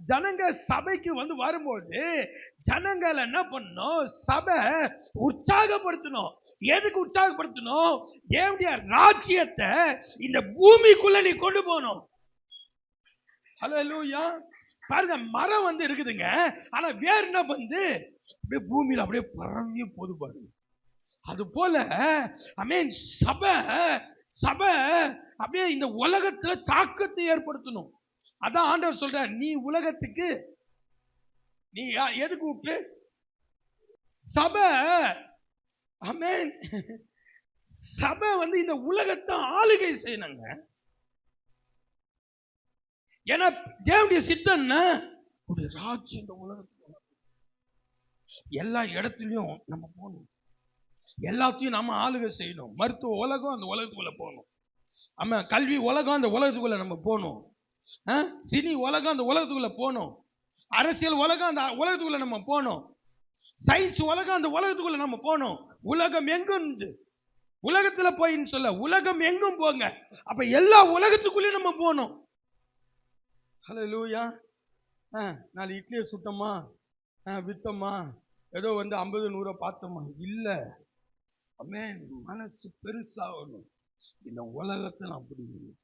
ஜனங்க சபைக்கு வரும்போது ஜனங்கள் என்ன பண்ணணும்? சபை உற்சாகப்படுத்தணும். எதுக்கு உற்சாகப்படுத்தணும்? தேவனுடைய ராஜ்யத்தை இந்த பூமிக்குள்ள நீ கொண்டு போகணும். ஹல்லேலூயா. பாருங்க, மரம் இருக்குதுங்க, ஆனா வேர் என்ன அப்படியே பூமியில அப்படியே பரவி போது பாருங்க. அது போல ஆமென், சபை அப்படியே இந்த உலகத்துல தாக்கத்தை ஏற்படுத்தணும். அதான் ஆண்டவர் சொல்றார், நீ உலகத்துக்கு நீ எதுக்கு கூப்பிட்டு? சபை. ஆமென். சபை இந்த உலகத்தை ஆளுகை செய்யணுங்க. ஏன்னா தேவனுடைய சித்தம் ஒரு ராஜ்யம் இந்த உலகத்துல எல்லா இடத்துலயும் நம்ம போகணும். எல்லாத்தையும் நம்ம ஆளுகை செய்யணும். மருத்துவ உலகம் அந்த உலகத்துக்குள்ள போகணும். ஆமா, கல்வி உலகம் அந்த உலகத்துக்குள்ள நம்ம போகணும். சினி உலகம் அந்த உலகத்துக்குள்ள போகணும். அரசியல் உலகம் அந்த உலகத்துக்குள்ள நம்ம போகணும். சயின்ஸ் உலகம் அந்த உலகத்துக்குள்ள நம்ம போகணும். உலகம் எங்கும் உலகத்துல போயின்னு சொல்ல, உலகம் எங்கும் போங்க. அப்ப எல்லா உலகத்துக்குள்ளேயும் நம்ம போகணும். ஹல்லேலூயா. நாலு இட்லியை சுட்டோமா, வித்தோமா, ஏதோ 50 100 பார்த்தோமா? இல்ல. ஆமென். மனசு பெருசாகணும். இந்த உலகத்தை நான் பிடிக்கணும்.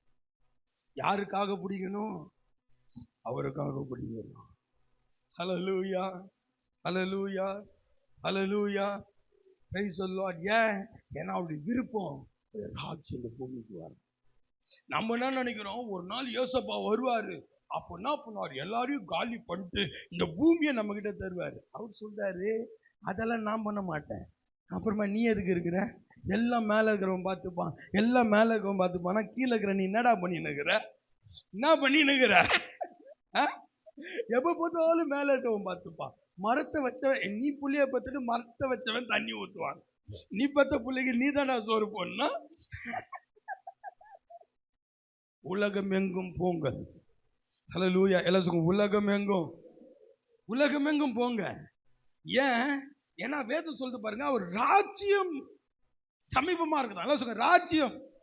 யாருக்காக பிடிக்கணும்? அவருக்காக பிடிக்கணும். Hallelujah, hallelujah, hallelujah. Praise the Lord. ஏன்னா அவருடைய விருப்பம் ராஜ்யம் இந்த பூமிக்கு வரும். நம்ம என்ன நினைக்கிறோம்? ஒரு நாள் யோசப்பா வருவாரு, அப்ப என்ன பண்ணுவாரு? எல்லாரையும் காலி பண்ணிட்டு இந்த பூமியை நம்ம கிட்ட தருவாரு. அவர் சொல்றாரு, அதெல்லாம் நான் பண்ண மாட்டேன். அப்புறமா நீ எதுக்கு இருக்கிற? எல்லாம் மேல இருக்கிறவன் பார்த்துப்பான், எல்லாம் மேல இருக்கிறவன் பார்த்துப்பான். கீழே இருக்கிற நீ என்னடா பண்ணினுக்கிற? என்ன பண்ணினுக்கிற? எப்ப பார்த்தாலும் மேல இருக்கவன் பார்த்துப்பான். மரத்தை வச்சவன், நீ புள்ளிய பத்துட்டு மரத்தை வச்சவன் தண்ணி ஊத்துவான். நீ பத்த பிள்ளைக்கு நீ தானா சோறு போடனா? உலகம் எங்கும் போங்கள். ஹல்லேலூயா. எல்லாம் சொல்லுங்க, உலகம் எங்கும், உலகம் எங்கும் போங்க. ஏன்னா வேதம் சொல்லிட்டு பாருங்க, ஒரு ராஜ்யம் சமீபமா இருக்குது. எல்லாம் சொல்லுங்க, ராஜ்யம்